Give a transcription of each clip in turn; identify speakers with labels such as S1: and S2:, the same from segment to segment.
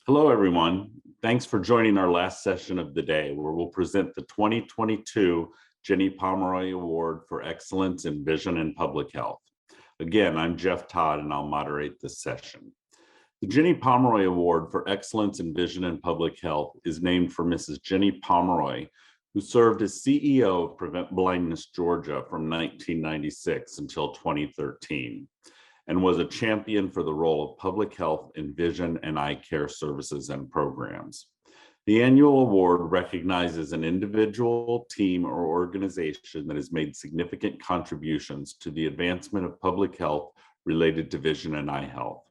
S1: Hello, everyone. Thanks for joining our last session of the day, where we'll present the 2022 Jenny Pomeroy Award for Excellence in Vision and Public Health. Again, I'm Jeff Todd, and I'll moderate this session. The Jenny Pomeroy Award for Excellence in Vision and Public Health is named for Mrs. Jenny Pomeroy, who served as CEO of Prevent Blindness Georgia from 1996 until 2013. And was a champion for the role of public health in vision and eye care services and programs. The annual award recognizes an individual, team, or organization that has made significant contributions to the advancement of public health related to vision and eye health.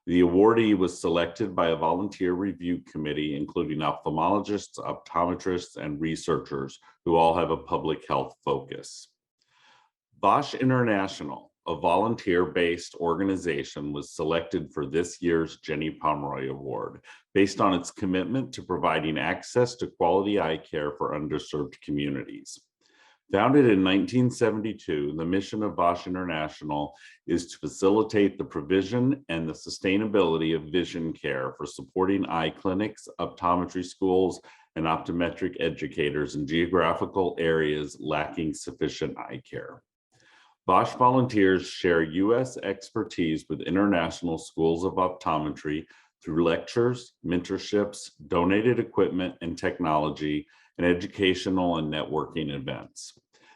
S1: The awardee was selected by a volunteer review committee, including ophthalmologists, optometrists, and researchers who all have a public health focus. Bosch International, a volunteer-based organization, was selected for this year's Jenny Pomeroy Award based on its commitment to providing access to quality eye care for underserved communities. Founded in 1972, the mission of Bosch International is to facilitate the provision and the sustainability of vision care for supporting eye clinics, optometry schools, and optometric educators in geographical areas lacking sufficient eye care. Bosch volunteers share U.S. expertise with international schools of optometry through lectures, mentorships, donated equipment and technology, and educational and networking events.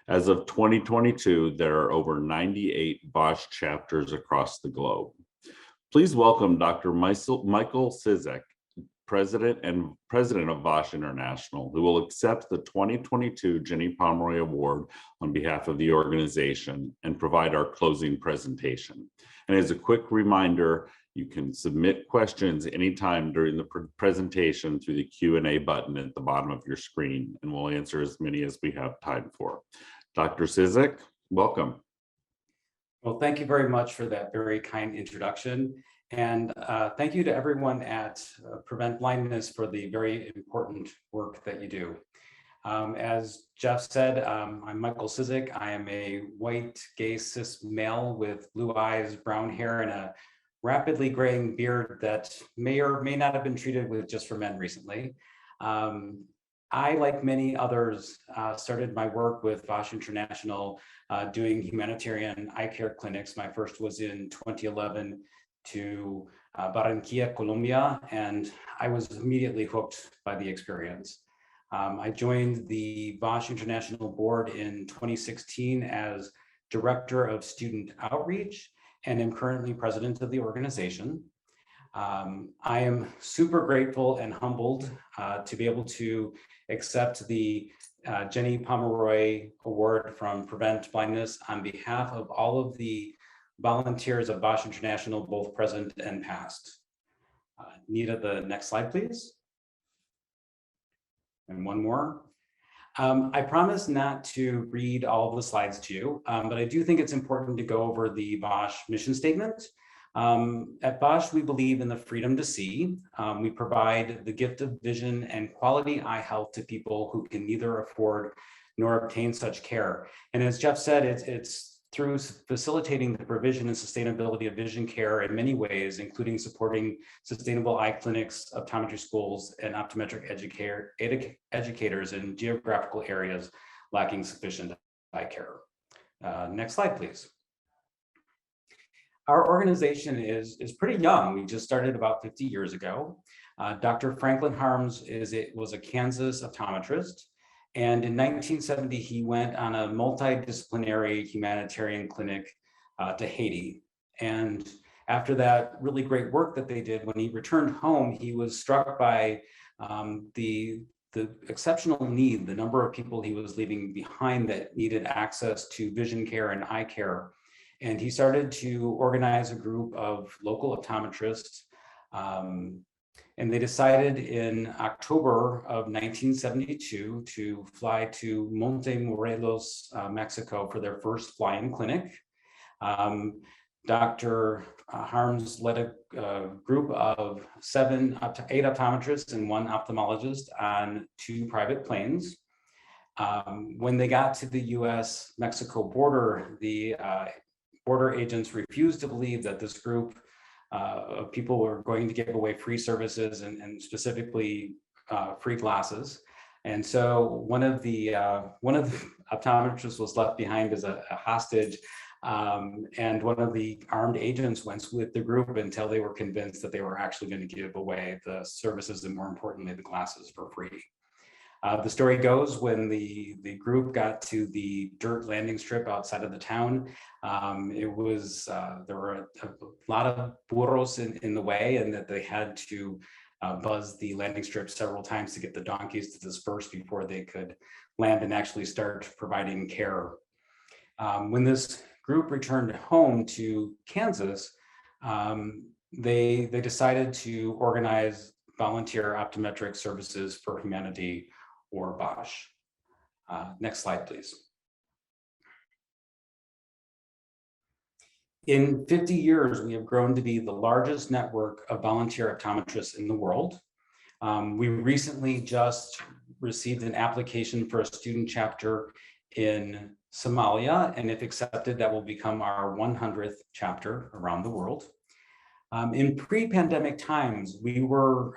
S1: As of 2022, there are over 98 Bosch chapters across the globe. Please welcome Dr. Michael Cizek, President of Bosch International, who will accept the 2022 Jenny Pomeroy Award on behalf of the organization and provide our closing presentation. And as a quick reminder, you can submit questions anytime during the presentation through the Q&A button at the bottom of your screen, and we'll answer as many as we have time for. Dr. Cizek, welcome.
S2: Well, thank you very much for that very kind introduction. And thank you to everyone at Prevent Blindness for the very important work that you do. As Jeff said, I'm Michael Cizek. I am a white, gay, cis male with blue eyes, brown hair, and a rapidly graying beard that may or may not have been treated with Just for Men recently. I, like many others, started my work with Bosch International doing humanitarian eye care clinics. My first was in 2011 to Barranquilla, Colombia, and I was immediately hooked by the experience. I joined the Bosch International Board in 2016 as Director of Student Outreach, and am currently President of the organization. I am super grateful and humbled to be able to accept the Jenny Pomeroy Award from Prevent Blindness on behalf of all of the volunteers of Bosch International, both present and past. Nita, the next slide, please. And one more. I promise not to read all of the slides to you, but I do think it's important to go over the Bosch mission statement. At Bosch, we believe in the freedom to see. We provide the gift of vision and quality eye health to people who can neither afford nor obtain such care. And as Jeff said, it's through facilitating the provision and sustainability of vision care in many ways, including supporting sustainable eye clinics, optometry schools, and optometric educators in geographical areas lacking sufficient eye care. Next slide, please. Our organization is pretty young. We just started about 50 years ago. Dr. Franklin Harms was a Kansas optometrist. And in 1970, he went on a multidisciplinary humanitarian clinic to Haiti. And after that really great work that they did, when he returned home, he was struck by the exceptional need, the number of people he was leaving behind that needed access to vision care and eye care. And he started to organize a group of local optometrists. And they decided in October of 1972 to fly to Montemorelos, Mexico for their first fly-in clinic. Dr. Harms led a group of 8 optometrists and 1 ophthalmologist on 2 private planes. When they got to the US-Mexico border, the border agents refused to believe that this group of people who are going to give away free services and specifically free glasses. And so one of the optometrists was left behind as a hostage. And one of the armed agents went with the group until they were convinced that they were actually going to give away the services and, more importantly, the glasses for free. The story goes, when the group got to the dirt landing strip outside of the town, there were a lot of burros in the way, and that they had to buzz the landing strip several times to get the donkeys to disperse before they could land and actually start providing care. When this group returned home to Kansas, they decided to organize volunteer optometric services for humanity, or Bosch. Next slide, please. In 50 years, we have grown to be the largest network of volunteer optometrists in the world. We recently just received an application for a student chapter in Somalia, and if accepted, that will become our 100th chapter around the world. In pre-pandemic times,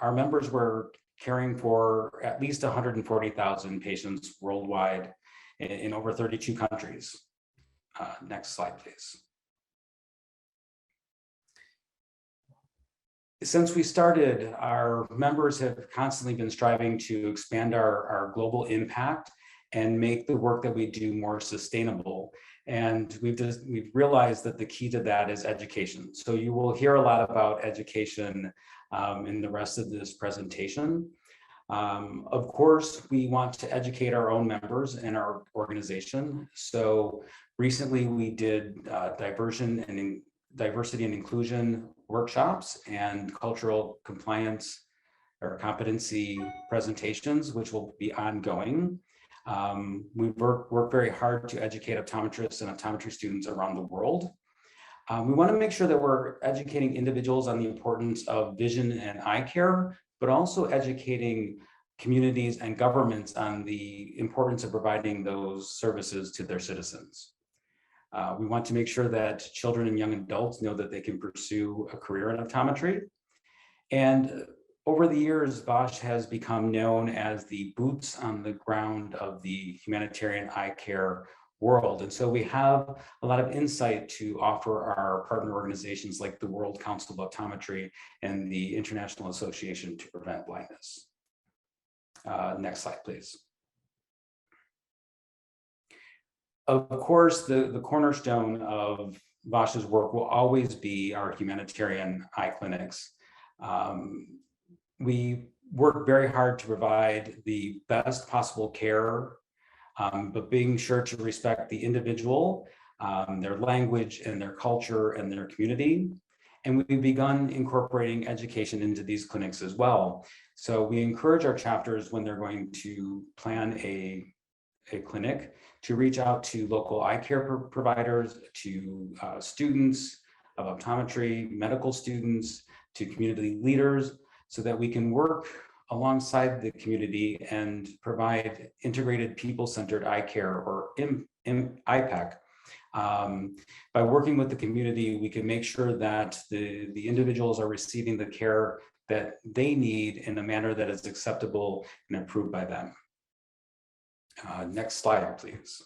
S2: our members were caring for at least 140,000 patients worldwide in over 32 countries. Next slide, please. Since we started, our members have constantly been striving to expand our global impact and make the work that we do more sustainable. And we've realized that the key to that is education. So you will hear a lot about education in the rest of this presentation. Of course, we want to educate our own members and our organization. So recently we did diversity and inclusion workshops and cultural compliance or competency presentations, which will be ongoing. We've worked very hard to educate optometrists and optometry students around the world. We want to make sure that we're educating individuals on the importance of vision and eye care, but also educating communities and governments on the importance of providing those services to their citizens. We want to make sure that children and young adults know that they can pursue a career in optometry. And over the years, Bosch has become known as the boots on the ground of the humanitarian eye care world. And so we have a lot of insight to offer our partner organizations like the World Council of Optometry and the International Association to Prevent Blindness. Next slide, please. Of course, the cornerstone of Bosch's work will always be our humanitarian eye clinics. We work very hard to provide the best possible care, but being sure to respect the individual, their language and their culture and their community. And we've begun incorporating education into these clinics as well. So we encourage our chapters, when they're going to plan a clinic, to reach out to local eye care providers, to students of optometry, medical students, to community leaders, so that we can work alongside the community and provide integrated people-centered eye care, or IPEC. By working with the community, we can make sure that the individuals are receiving the care that they need in a manner that is acceptable and approved by them. Next slide, please.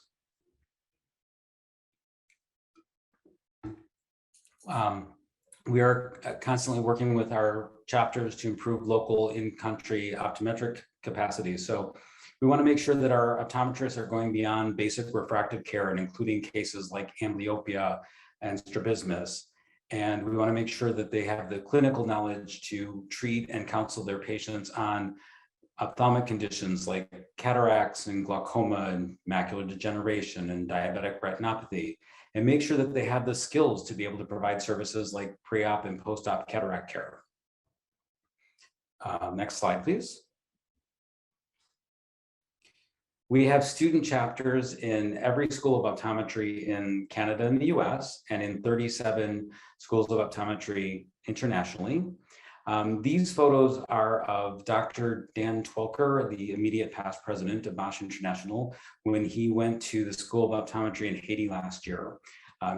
S2: We are constantly working with our chapters to improve local in-country optometric capacity. So we want to make sure that our optometrists are going beyond basic refractive care and including cases like amblyopia and strabismus. And we want to make sure that they have the clinical knowledge to treat and counsel their patients on ophthalmic conditions like cataracts and glaucoma and macular degeneration and diabetic retinopathy, and make sure that they have the skills to be able to provide services like pre-op and post-op cataract care. Next slide, please. We have student chapters in every school of optometry in Canada and the US, and in 37 schools of optometry internationally. These photos are of Dr. Dan Twelker, the immediate past president of Bosch International, when he went to the School of Optometry in Haiti last year.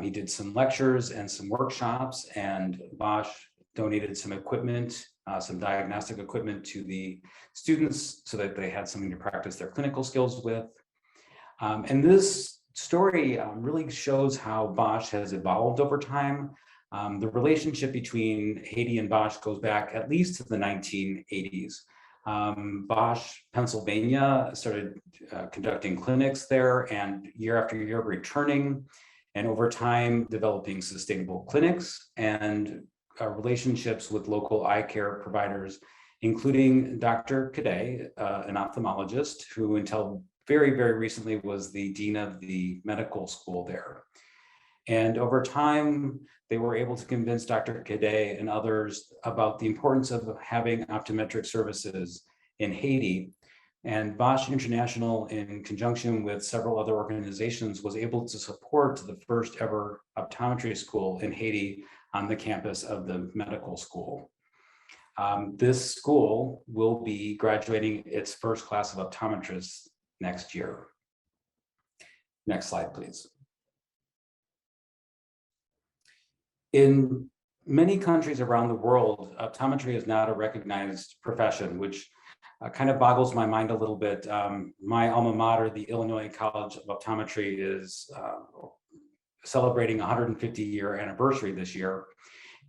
S2: He did some lectures and some workshops, and Bosch donated some equipment, some diagnostic equipment to the students so that they had something to practice their clinical skills with. And this story really shows how Bosch has evolved over time. The relationship between Haiti and Bosch goes back at least to the 1980s. Bosch, Pennsylvania started conducting clinics there, and year after year returning, and over time developing sustainable clinics and relationships with local eye care providers, including Dr. Cadet, an ophthalmologist who until very, very recently was the dean of the medical school there. And over time, they were able to convince Dr. Cadet and others about the importance of having optometric services in Haiti. And Bosch International, in conjunction with several other organizations, was able to support the first ever optometry school in Haiti on the campus of the medical school. This school will be graduating its first class of optometrists next year. Next slide, please. In many countries around the world, optometry is not a recognized profession, which kind of boggles my mind a little bit. My alma mater, the Illinois College of Optometry, is celebrating 150-year anniversary this year.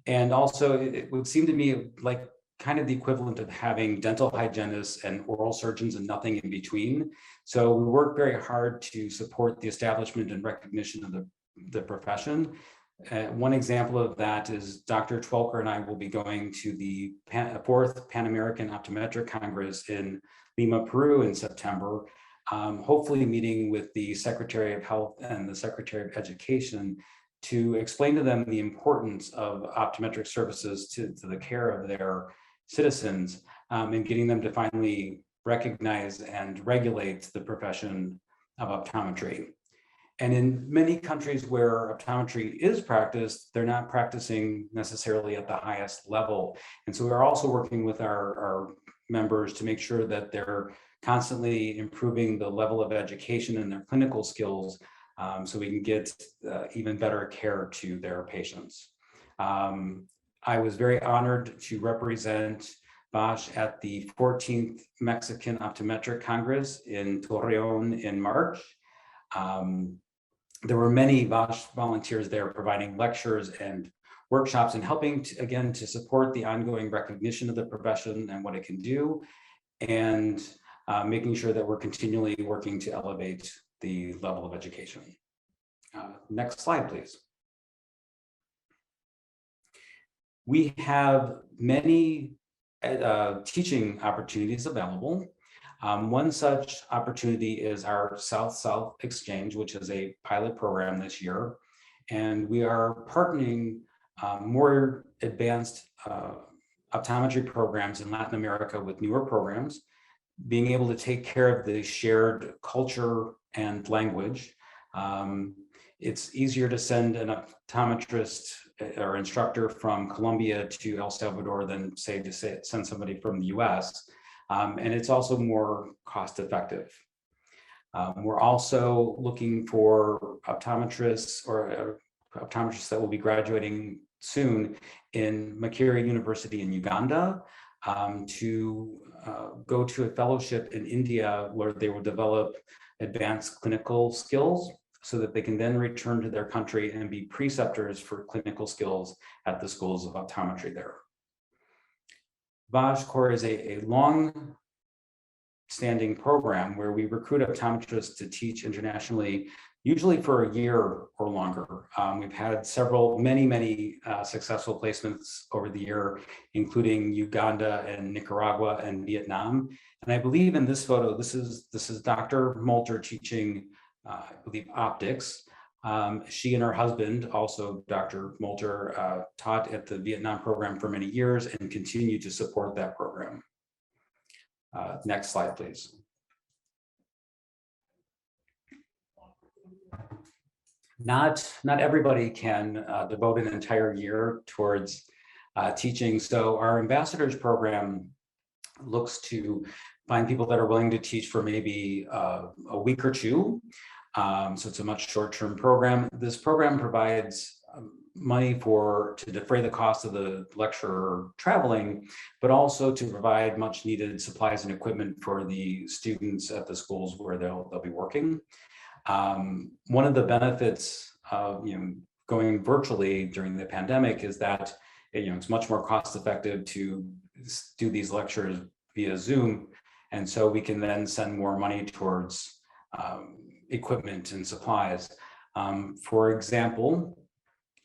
S2: And also it would seem to me like kind of the equivalent of having dental hygienists and oral surgeons and nothing in between. So we work very hard to support the establishment and recognition of the profession. One example of that is Dr. Twelker and I will be going to the 4th Pan American Optometric Congress in Lima, Peru in September, hopefully meeting with the Secretary of Health and the Secretary of Education to explain to them the importance of optometric services to the care of their citizens, and getting them to finally recognize and regulate the profession of optometry. And in many countries where optometry is practiced, they're not practicing necessarily at the highest level. And so we're also working with our members to make sure that they're constantly improving the level of education and their clinical skills, so we can get even better care to their patients. I was very honored to represent Bosch at the 14th Mexican Optometric Congress in Torreon in March. There were many Bosch volunteers there providing lectures and workshops and helping to support the ongoing recognition of the profession and what it can do, and making sure that we're continually working to elevate the level of education. Next slide, please. We have many teaching opportunities available. One such opportunity is our South-South Exchange, which is a pilot program this year. And we are partnering more advanced optometry programs in Latin America with newer programs, being able to take care of the shared culture and language. It's easier to send an optometrist or instructor from Colombia to El Salvador than say to send somebody from the US. And it's also more cost effective. We're also looking for optometrists or optometrists that will be graduating soon in Makerere University in Uganda to go to a fellowship in India where they will develop advanced clinical skills so that they can then return to their country and be preceptors for clinical skills at the schools of optometry there. Bosch Core is a long-standing program where we recruit optometrists to teach internationally, usually for a year or longer. We've had many successful placements over the year, including Uganda and Nicaragua and Vietnam. And I believe in this photo, this is Dr. Molter teaching, I believe, optics. She and her husband, also Dr. Molter, taught at the Vietnam program for many years and continue to support that program. Next slide, please. Not everybody can devote an entire year towards teaching. So our ambassadors program looks to find people that are willing to teach for maybe a week or two. So it's a much short-term program. This program provides money to defray the cost of the lecturer traveling, but also to provide much needed supplies and equipment for the students at the schools where they'll be working. One of the benefits of going virtually during the pandemic is that it's much more cost effective to do these lectures via Zoom, and so we can then send more money towards equipment and supplies. For example,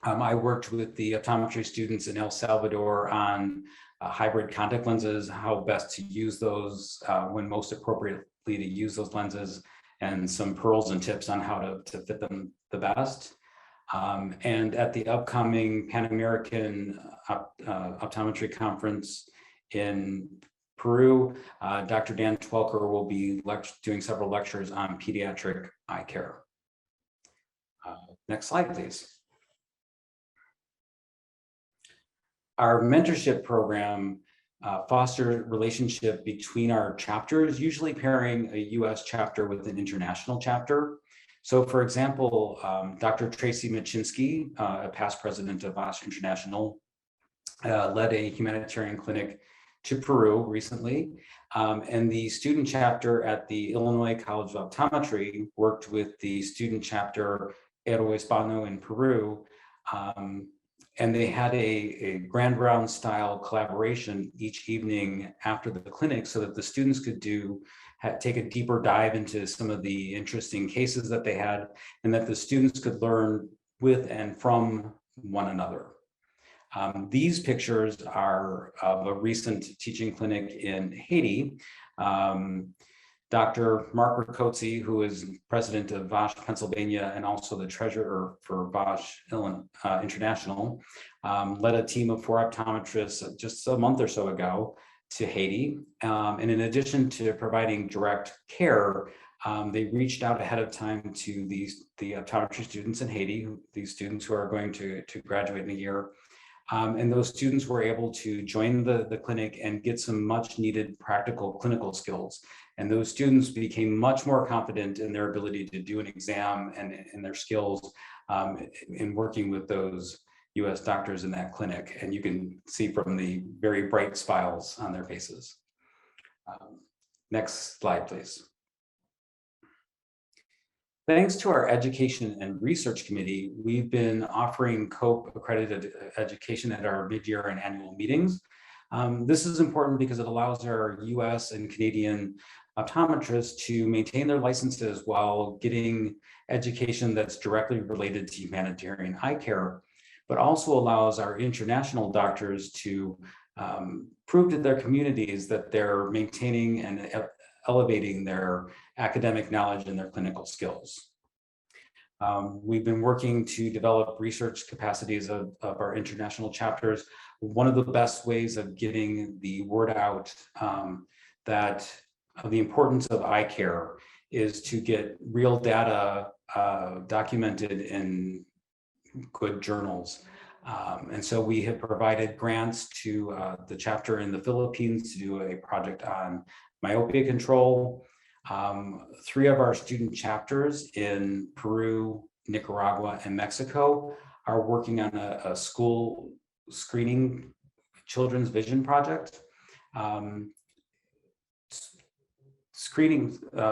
S2: I worked with the optometry students in El Salvador on hybrid contact lenses, how best to use those, when most appropriately to use those lenses, and some pearls and tips on how to fit them the best. And at the upcoming Pan American Optometry Conference in Peru, Dr. Dan Twelker will be doing several lectures on pediatric eye care. Next slide, please. Our mentorship program fosters relationship between our chapters, usually pairing a US chapter with an international chapter. So for example, Dr. Tracy Machinsky, a past president of Bosch International, led a humanitarian clinic to Peru recently. And the student chapter at the Illinois College of Optometry worked with the student chapter Héroe Hispano in Peru. And they had a grand round style collaboration each evening after the clinic so that the students could take a deeper dive into some of the interesting cases that they had, and that the students could learn with and from one another. These pictures are of a recent teaching clinic in Haiti. Dr. Mark Riccozzi, who is president of Bosch Pennsylvania and also the treasurer for Bosch International, led a team of 4 optometrists just a month or so ago to Haiti. And in addition to providing direct care, they reached out ahead of time to the optometry students in Haiti, these students who are going to graduate in a year. And those students were able to join the clinic and get some much needed practical clinical skills. And those students became much more confident in their ability to do an exam and in their skills in working with those US doctors in that clinic. And you can see from the very bright smiles on their faces. Next slide, please. Thanks to our Education and Research Committee, we've been offering COPE accredited education at our mid-year and annual meetings. This is important because it allows our US and Canadian optometrists to maintain their licenses while getting education that's directly related to humanitarian eye care, but also allows our international doctors to prove to their communities that they're maintaining and elevating their academic knowledge and their clinical skills. We've been working to develop research capacities of our international chapters. One of the best ways of getting the word out of the importance of eye care is to get real data documented in good journals. And so we have provided grants to the chapter in the Philippines to do a project on myopia control. 3 of our student chapters in Peru, Nicaragua, and Mexico are working on a school screening children's vision project.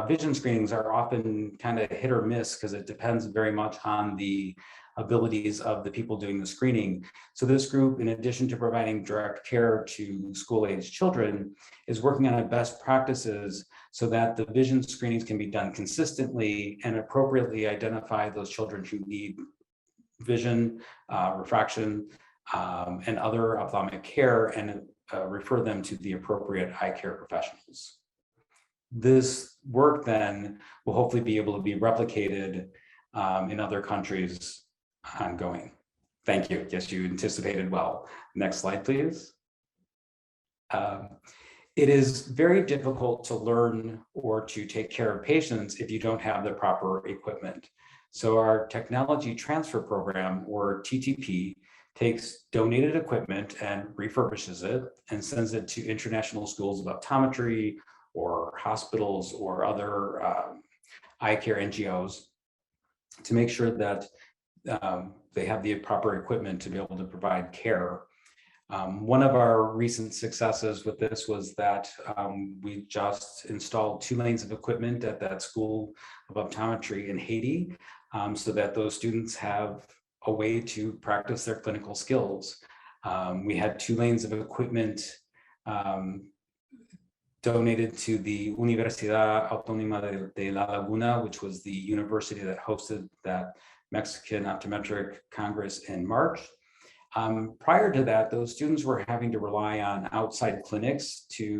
S2: Vision screenings are often kind of hit or miss because it depends very much on the abilities of the people doing the screening. So this group, in addition to providing direct care to school-aged children, is working on best practices so that the vision screenings can be done consistently and appropriately identify those children who need vision, refraction, and other ophthalmic care, and refer them to the appropriate eye care professionals. This work then will hopefully be able to be replicated in other countries ongoing. Thank you. Yes, you anticipated well. Next slide, please. It is very difficult to learn or to take care of patients if you don't have the proper equipment. So our technology transfer program, or TTP, takes donated equipment and refurbishes it and sends it to international schools of optometry or hospitals or other eye care NGOs to make sure that they have the proper equipment to be able to provide care. One of our recent successes with this was that we just installed 2 lanes of equipment at that school of optometry in Haiti, so that those students have a way to practice their clinical skills. We had 2 lanes of equipment donated to the Universidad Autónoma de La Laguna, which was the university that hosted that Mexican Optometric Congress in March. Prior to that, those students were having to rely on outside clinics to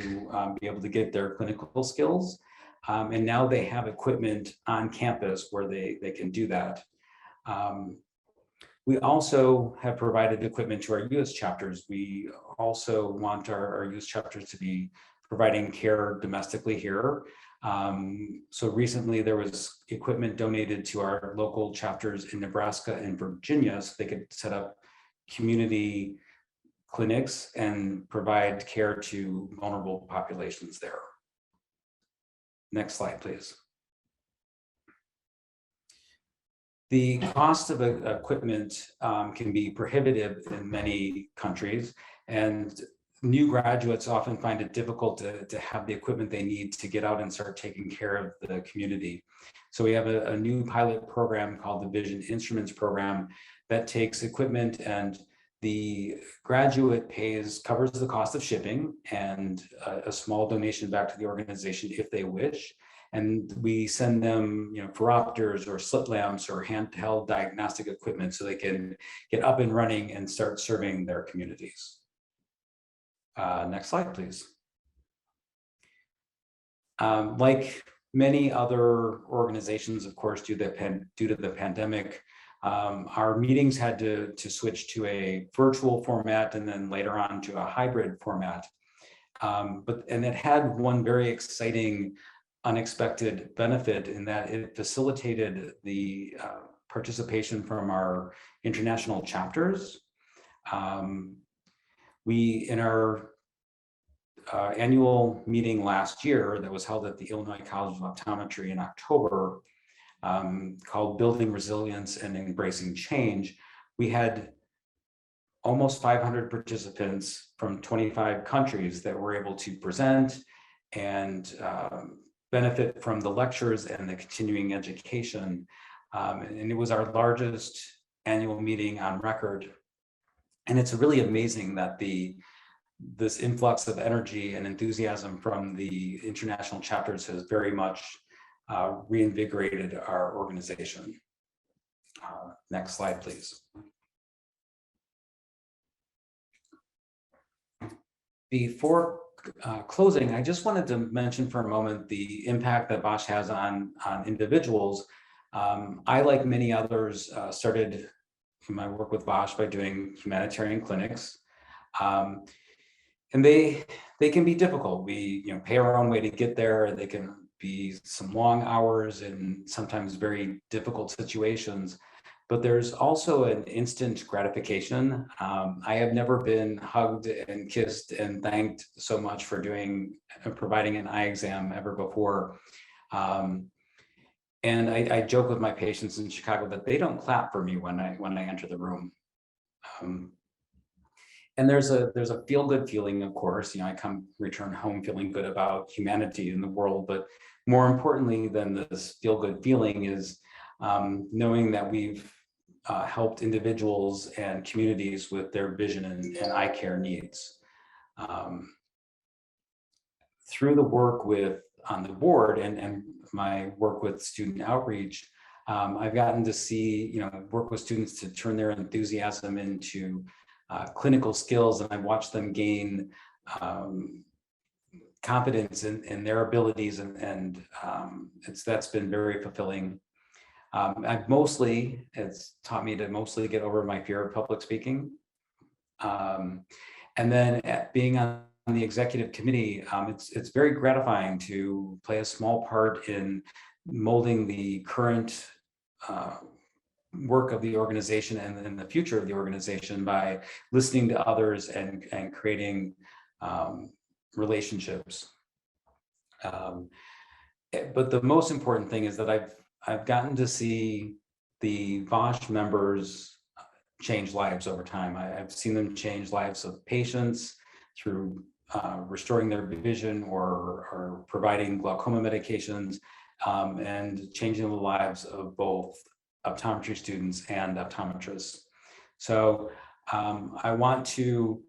S2: be able to get their clinical skills. And now they have equipment on campus where they can do that. We also have provided equipment to our U.S. chapters. We also want our U.S. chapters to be providing care domestically here. So recently there was equipment donated to our local chapters in Nebraska and Virginia so they could set up community clinics and provide care to vulnerable populations there. Next slide, please. The cost of equipment can be prohibitive in many countries, and new graduates often find it difficult to have the equipment they need to get out and start taking care of the community. So we have a new pilot program called the Vision Instruments Program that takes equipment, and the graduate covers the cost of shipping and a small donation back to the organization if they wish. And we send them, phoropters or slit lamps or handheld diagnostic equipment so they can get up and running and start serving their communities. Next slide, please. Like many other organizations, of course, due to the pandemic, our meetings had to switch to a virtual format and then later on to a hybrid format. And it had one very exciting unexpected benefit in that it facilitated the participation from our international chapters. In our annual meeting last year that was held at the Illinois College of Optometry in October, called Building Resilience and Embracing Change, we had almost 500 participants from 25 countries that were able to present and benefit from the lectures and the continuing education. And it was our largest annual meeting on record. And it's really amazing that this influx of energy and enthusiasm from the international chapters has very much reinvigorated our organization. Next slide, please. Before closing, I just wanted to mention for a moment the impact that Bosch has on individuals. I, like many others, started my work with Bosch by doing humanitarian clinics. And they can be difficult. We pay our own way to get there. They can be some long hours and sometimes very difficult situations. But there's also an instant gratification. I have never been hugged and kissed and thanked so much for providing an eye exam ever before. And I joke with my patients in Chicago that they don't clap for me when I enter the room. And there's a feel-good feeling, of course. I return home feeling good about humanity in the world. But more importantly than this feel-good feeling is knowing that we've helped individuals and communities with their vision and eye care needs. Through the work on the board and my work with student outreach, I've gotten to see, work with students to turn their enthusiasm into clinical skills, and I've watched them gain confidence in their abilities, and that's been very fulfilling. It's taught me to mostly get over my fear of public speaking. And then being on the executive committee, it's very gratifying to play a small part in molding the current work of the organization and the future of the organization by listening to others and creating relationships. But the most important thing is that I've gotten to see the VOSH members change lives over time. I've seen them change lives of patients through restoring their vision or providing glaucoma medications, and changing the lives of both optometry students and optometrists. So I want to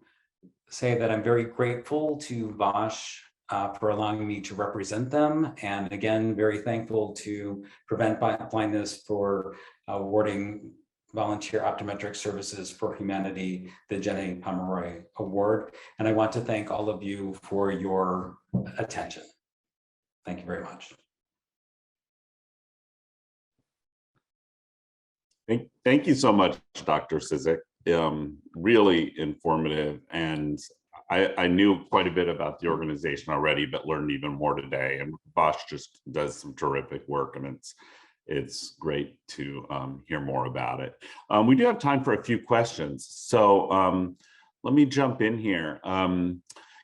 S2: say that I'm very grateful to VOSH for allowing me to represent them. And again, very thankful to Prevent Blindness for awarding Volunteer Optometric Services for Humanity the Jenny Pomeroy Award. And I want to thank all of you for your attention. Thank you very much.
S1: Thank you so much, Dr. Cizik. Really informative, and I knew quite a bit about the organization already, but learned even more today. And Bosch just does some terrific work, and it's great to hear more about it. We do have time for a few questions, so let me jump in here. Can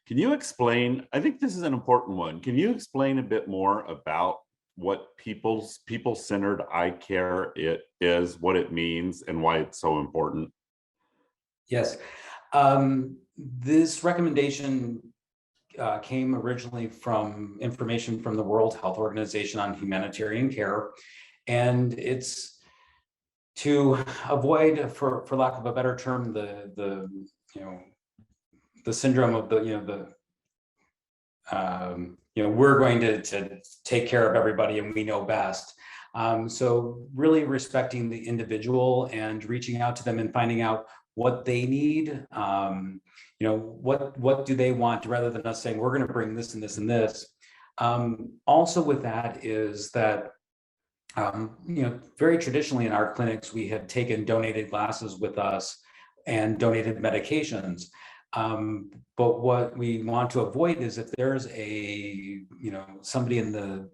S1: you explain? I think this is an important one. Can you explain a bit more about what people-centered eye care is, what it means, and why it's so important?
S2: Yes. This recommendation came originally from information from the World Health Organization on humanitarian care, and it's to avoid, for lack of a better term, the syndrome of we're going to take care of everybody and we know best. So really respecting the individual and reaching out to them and finding out what they need, what do they want, rather than us saying, we're going to bring this and this and this. Also with that is that, very traditionally in our clinics, we have taken donated glasses with us and donated medications. But what we want to avoid is if there's somebody in the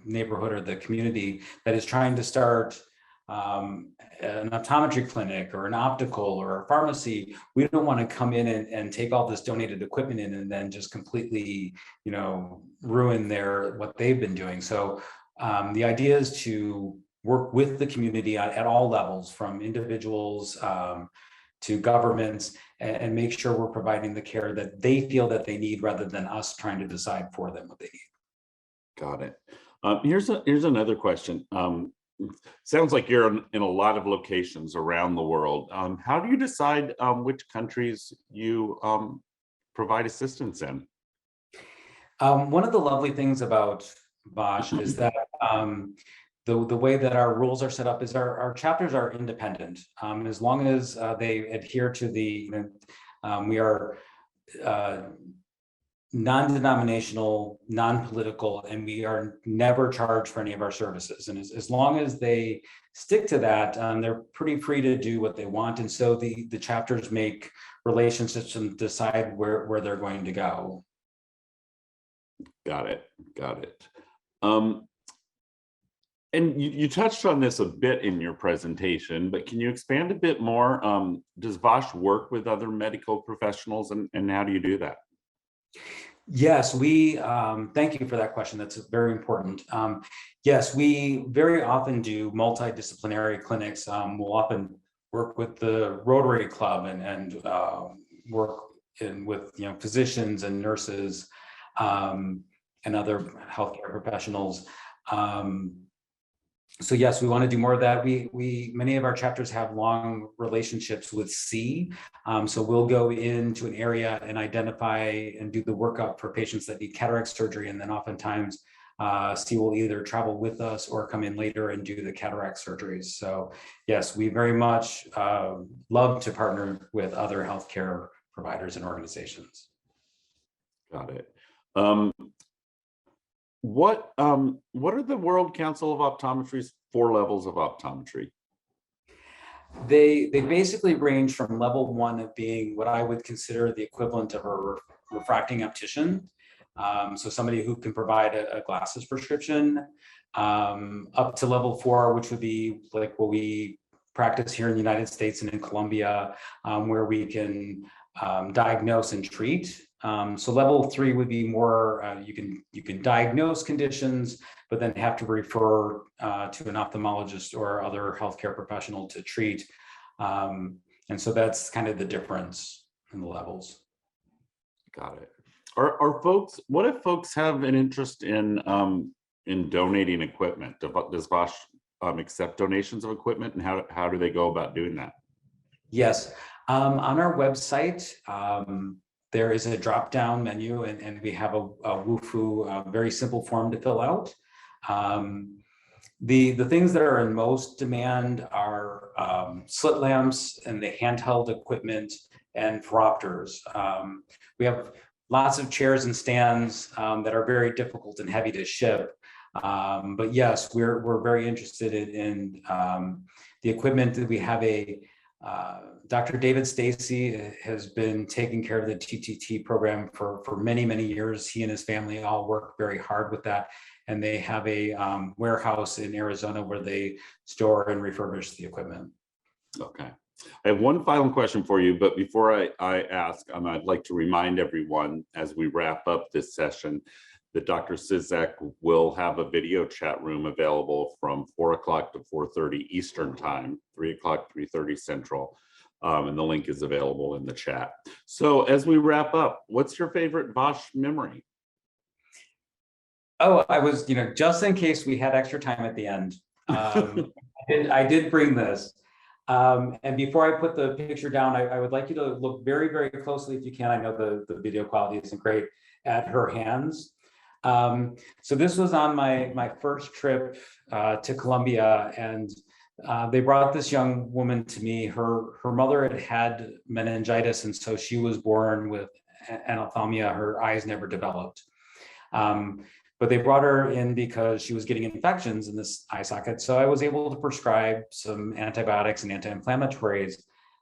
S2: neighborhood or the community that is trying to start an optometry clinic or an optical or a pharmacy, we don't want to come in and take all this donated equipment in and then just completely, ruin what they've been doing. So the idea is to work with the community at all levels, from individuals to governments, and make sure we're providing the care that they feel that they need, rather than us trying to decide for them what they need.
S1: Got it. Here's another question. Sounds like you're in a lot of locations around the world. How do you decide which countries you provide assistance in?
S2: One of the lovely things about Bosch is that the way that our rules are set up is our chapters are independent. As long as they adhere to we are non-denominational, non-political, and we are never charged for any of our services. And as long as they stick to that, they're pretty free to do what they want. And so the chapters make relationships and decide where they're going to go.
S1: Got it. And you touched on this a bit in your presentation, but can you expand a bit more? Does Bosch work with other medical professionals, and how do you do that?
S2: Yes, we thank you for that question. That's very important. Yes, we very often do multidisciplinary clinics. We'll often work with the Rotary Club and work with physicians and nurses and other healthcare professionals. So yes, we want to do more of that. Many of our chapters have long relationships with C. So we'll go into an area and identify and do the workup for patients that need cataract surgery. And then oftentimes C will either travel with us or come in later and do the cataract surgeries. So yes, we very much love to partner with other healthcare providers and organizations.
S1: Got it. What are the World Council of Optometry's 4 levels of optometry?
S2: They basically range from level 1 of being what I would consider the equivalent of a refracting optician. So somebody who can provide a glasses prescription, up to level 4, which would be like what we practice here in the United States and in Colombia, where we can diagnose and treat. So level 3 would be more, you can diagnose conditions, but then have to refer to an ophthalmologist or other healthcare professional to treat. And so that's kind of the difference in the levels.
S1: Got it. Are folks, what if folks have an interest in donating equipment? Does Bosch accept donations of equipment, and how do they go about doing that?
S2: Yes, on our website, there is a drop-down menu, and we have a WUFU, very simple form to fill out. The things that are in most demand are slit lamps and the handheld equipment and phoropters. We have lots of chairs and stands that are very difficult and heavy to ship. But yes, we're very interested in the equipment. That we have Dr. David Stacy has been taking care of the TTT program for many, many years. He and his family all work very hard with that. And they have a warehouse in Arizona where they store and refurbish the equipment.
S1: Okay. I have one final question for you, but before I ask, I'd like to remind everyone as we wrap up this session that Dr. Cizek will have a video chat room available from 4 o'clock to 4:30 Eastern time, 3 o'clock, 3:30 Central. And the link is available in the chat. So as we wrap up, what's your favorite Bosch memory?
S2: Oh, I was, just in case we had extra time at the end, I did bring this. And before I put the picture down, I would like you to look very, very closely, if you can. I know the video quality isn't great, at her hands. So this was on my first trip to Colombia, and they brought this young woman to me. Her mother had meningitis, and so she was born with anophthalmia. Her eyes never developed. But they brought her in because she was getting infections in this eye socket. So I was able to prescribe some antibiotics and anti-inflammatories.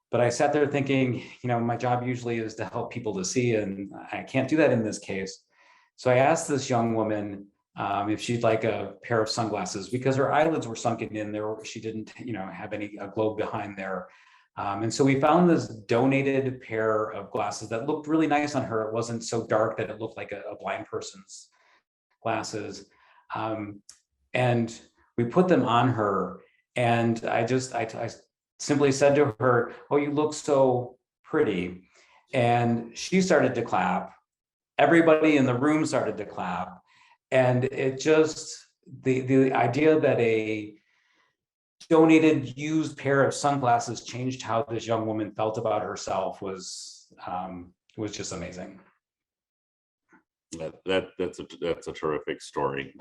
S2: But I sat there thinking, my job usually is to help people to see, and I can't do that in this case. So I asked this young woman if she'd like a pair of sunglasses, because her eyelids were sunken in there. She didn't, have a globe behind there. And so we found this donated pair of glasses that looked really nice on her. It wasn't so dark that it looked like a blind person's glasses. And we put them on her. And I simply said to her, "Oh, you look so pretty." And she started to clap. Everybody in the room started to clap. And it just, the idea that a donated used pair of sunglasses changed how this young woman felt about herself was just amazing.
S1: That's a terrific story.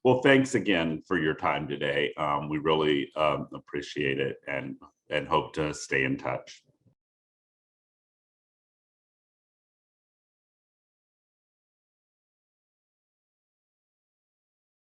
S1: Well, thanks again for your time today. We really appreciate it and hope to stay in touch.